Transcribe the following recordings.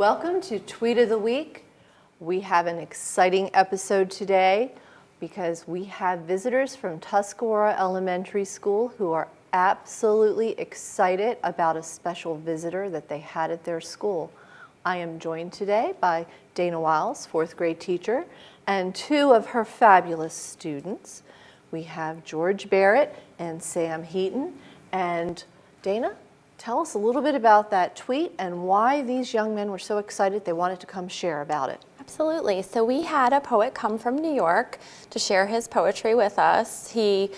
Welcome to Tweet of the Week. We have an exciting episode today because we have visitors from Tuscarora Elementary School who are absolutely excited about a special visitor that they had at their school. I am joined today by Dana Wiles, fourth grade teacher, and two of her fabulous students. We have George Barrett and Sam Heaton. And Dana, tell us a little bit about that tweet and why these young men were so excited they wanted to come share about it. Absolutely. So we had a poet come from New York to share his poetry with us. He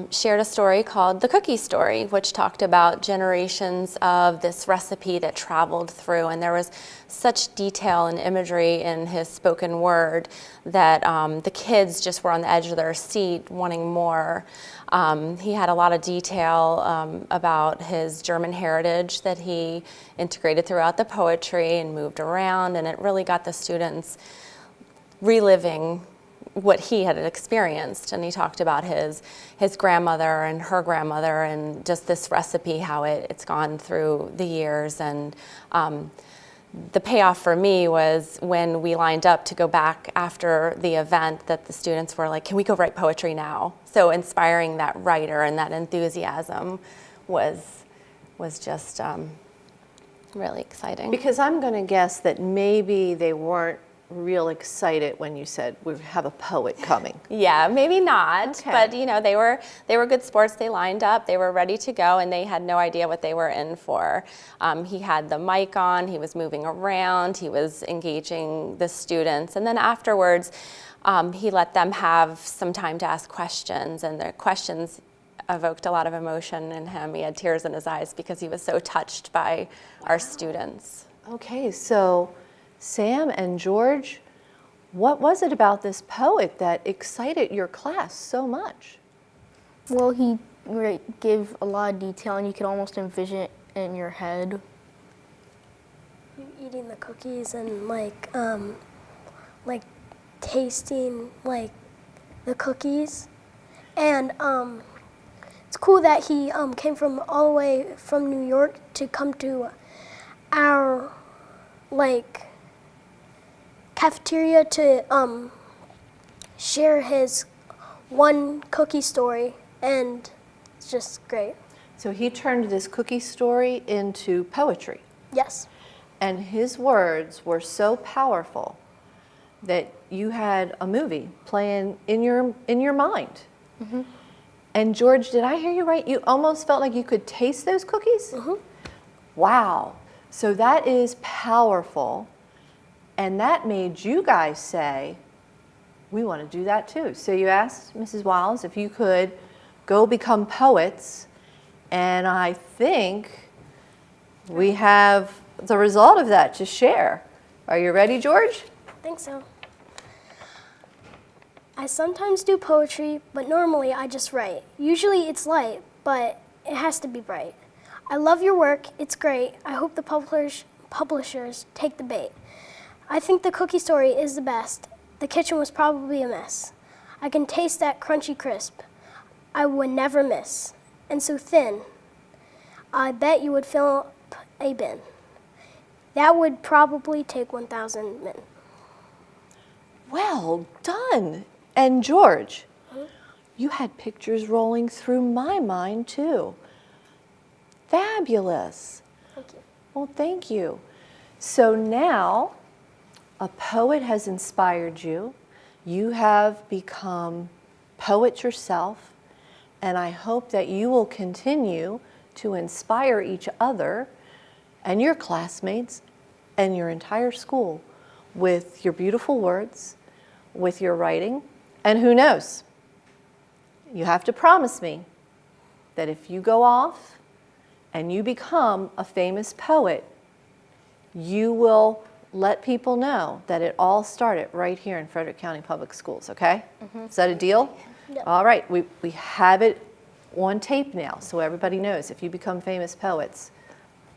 shared a story called The Cookie Story, which talked about generations of this recipe that traveled through, and there was such detail and imagery in his spoken word that the kids just were on the edge of their seat wanting more. He had a lot of detail about his German heritage that he integrated throughout the poetry and moved around, and it really got the students reliving what he had experienced. And he talked about his grandmother and her grandmother and just this recipe, how it's gone through the years. And the payoff for me was when we lined up to go back after the event that the students were like, can we go write poetry now? So inspiring that writer and that enthusiasm was just really exciting. Because I'm going to guess that maybe they weren't real excited when you said we have a poet coming. Yeah, maybe not, okay. But you know, they were good sports. They lined up, they were ready to go, and they had no idea what they were in for. He had the mic on, he was moving around, he was engaging the students, and then afterwards he let them have some time to ask questions, and the questions evoked a lot of emotion in him. He had tears in his eyes because he was so touched by our students. Okay, so Sam and George, what was it about this poet that excited your class so much? Well, he gave a lot of detail, and you could almost envision it in your head. Eating the cookies and like tasting like the cookies, and it's cool that he came from all the way from New York to come to our cafeteria to share his one cookie story, and it's just great. So he turned this cookie story into poetry. Yes. And his words were so powerful that you had a movie playing in your mind. Mm-hmm. And George, did I hear you right? You almost felt like you could taste those cookies? Mm-hmm. Wow. So that is powerful. And that made you guys say, we want to do that too. So you asked Mrs. Wiles if you could go become poets. And I think we have the result of that to share. Are you ready, George? I think so. I sometimes do poetry, but normally I just write. Usually it's light, but it has to be bright. I love your work, it's great. I hope the publishers take the bait. I think the cookie story is the best. The kitchen was probably a mess. I can taste that crunchy crisp I would never miss. And so thin, I bet you would fill up a bin. That would probably take 1,000 men. Well done. And George, you had pictures rolling through my mind too. Fabulous. Thank you. Well, thank you. So now a poet has inspired you. You have become poets yourself, and I hope that you will continue to inspire each other and your classmates and your entire school with your beautiful words, with your writing. And who knows, you have to promise me that if you go off and you become a famous poet, you will let people know that it all started right here in Frederick County Public Schools, okay? Mm-hmm. Is that a deal? Yep. All right, we have it on tape now, so everybody knows if you become famous poets,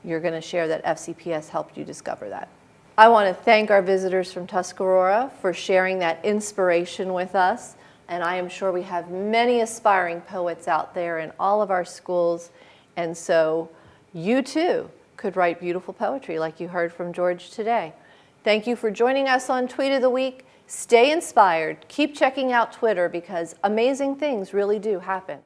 you're going to share that FCPS helped you discover that. I want to thank our visitors from Tuscarora for sharing that inspiration with us, and I am sure we have many aspiring poets out there in all of our schools, and so you too could write beautiful poetry like you heard from George today. Thank you for joining us on Tweet of the Week. Stay inspired. Keep checking out Twitter because amazing things really do happen.